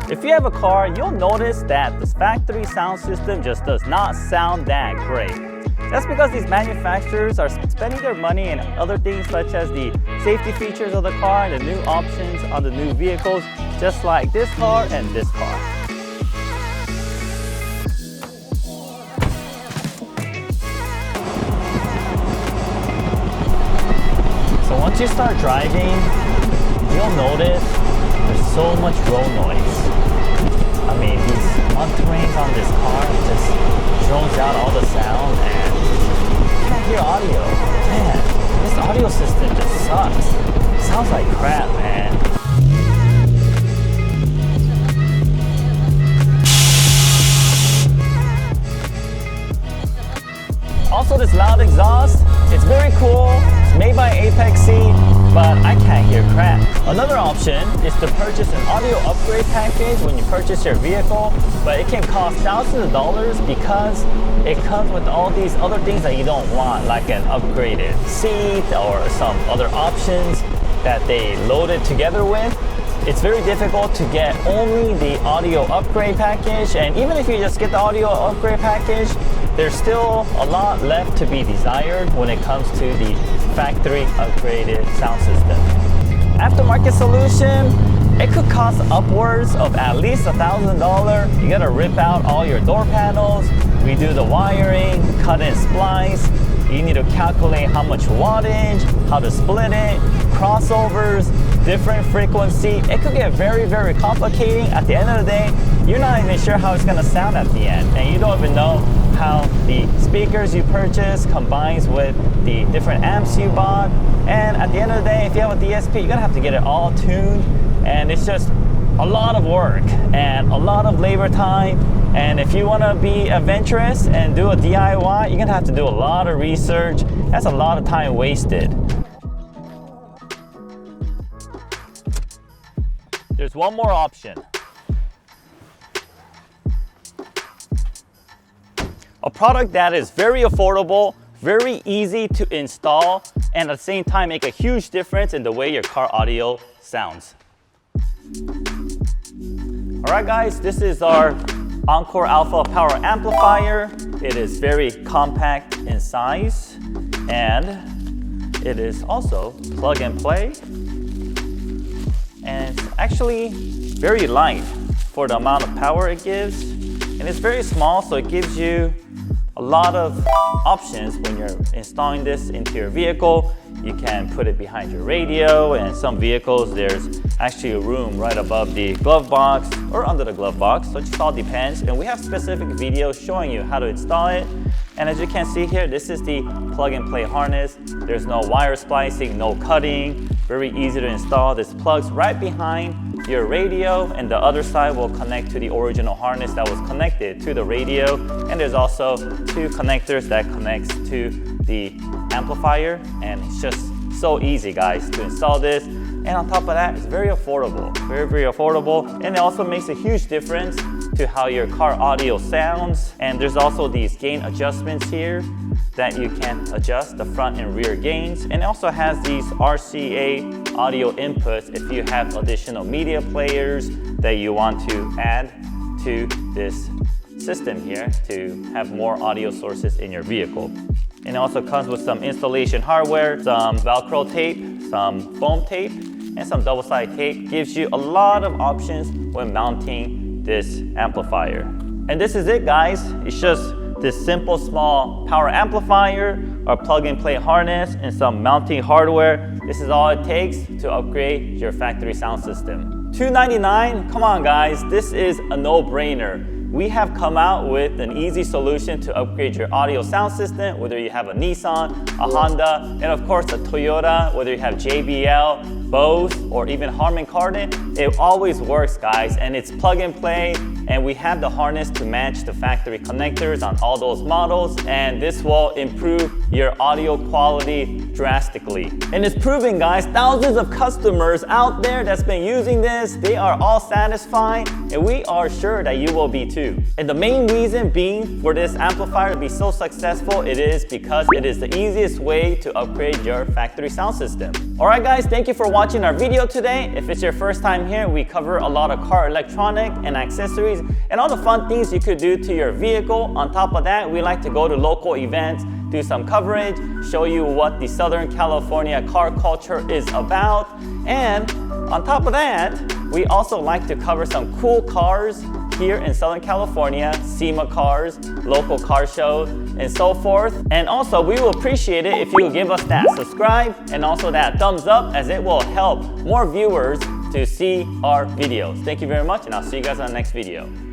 If you have a car, you'll notice that this factory sound system just does not sound that great. That's because these manufacturers are spending their money in other things such as the safety features of the car and the new options on the new vehicles, just like this car and this car. So once you start driving, you'll notice there's so much road noise. I mean, these mud-terrains on this car just drones out all the sound and you can't hear audio. Man, this audio system just sucks. Sounds like crap, man. Also, this loud exhaust, it's very cool. It's made by Apexy, but I can't hear crap. Another option is to purchase an audio upgrade package when you purchase your vehicle, but it can cost thousands of dollars because it comes with all these other things that you don't want, like an upgraded seat or some other options that they loaded together with. It's very difficult to get only the audio upgrade package, and even if you just get the audio upgrade package, there's still a lot left to be desired when it comes to the factory upgraded sound system. Aftermarket solution, it could cost upwards of at least $1,000. You gotta rip out all your door panels, redo the wiring, cut and splice. You need to calculate how much wattage, how to split it, crossovers, different frequency. It could get very, very complicating. At the end of the day, you're not even sure how it's gonna sound at the end, and you don't even know how the speakers you purchase combines with the different amps you bought. And at the end of the day, if you have a DSP, you're gonna have to get it all tuned, and it's just a lot of work and a lot of labor time. And if you want to be adventurous and do a DIY, you're gonna have to do a lot of research. That's a lot of time wasted. There's one more option. A product that is very affordable, very easy to install, and at the same time make a huge difference in the way your car audio sounds. All right guys, this is our Encore Alpha Power Amplifier. It is very compact in size, and it is also plug and play. And it's actually very light for the amount of power it gives. And it's very small, so it gives you a lot of options when you're installing this into your vehicle. You can put it behind your radio, and in some vehicles there's actually a room right above the glove box or under the glove box, so it just all depends. And we have specific videos showing you how to install it. And as you can see here, this is the plug and play harness. There's no wire splicing, no cutting, very easy to install. This plugs right behind your radio, and the other side will connect to the original harness that was connected to the radio. And there's also two connectors that connects to the amplifier, and it's just so easy guys to install this. And on top of that, it's very affordable, very affordable. And it also makes a huge difference to how your car audio sounds. And there's also these gain adjustments here that you can adjust the front and rear gains. And it also has these RCA audio inputs if you have additional media players that you want to add to this system here to have more audio sources in your vehicle. And it also comes with some installation hardware, some Velcro tape, some foam tape, and some double-sided tape. Gives you a lot of options when mounting this amplifier. And this is it guys. It's just this simple small power amplifier, or plug and play harness, and some mounting hardware. This is all it takes to upgrade your factory sound system. $299, come on guys, this is a no-brainer. we have come out with an easy solution to upgrade your audio sound system, whether you have a Nissan, a Honda, and of course a Toyota, whether you have JBL, Bose, or even Harman Kardon. It always works, guys, and it's plug and play, and we have the harness to match the factory connectors on all those models, and this will improve your audio quality drastically. And it's proven, guys, thousands of customers out there that's been using this, they are all satisfied, and we are sure that you will be too. And the main reason being for this amplifier to be so successful, it is because it is the easiest way to upgrade your factory sound system. Alright guys, thank you for watching our video today. If it's your first time here, we cover a lot of car electronic and accessories and all the fun things you could do to your vehicle. On top of that, we like to go to local events, do some coverage, show you what the Southern California car culture is about. And on top of that, we also like to cover some cool cars here in Southern California, SEMA cars, local car shows, and so forth. And also, we will appreciate it if you will give us that subscribe and also that thumbs up, as it will help more viewers to see our videos. Thank you very much, and I'll see you guys on the next video.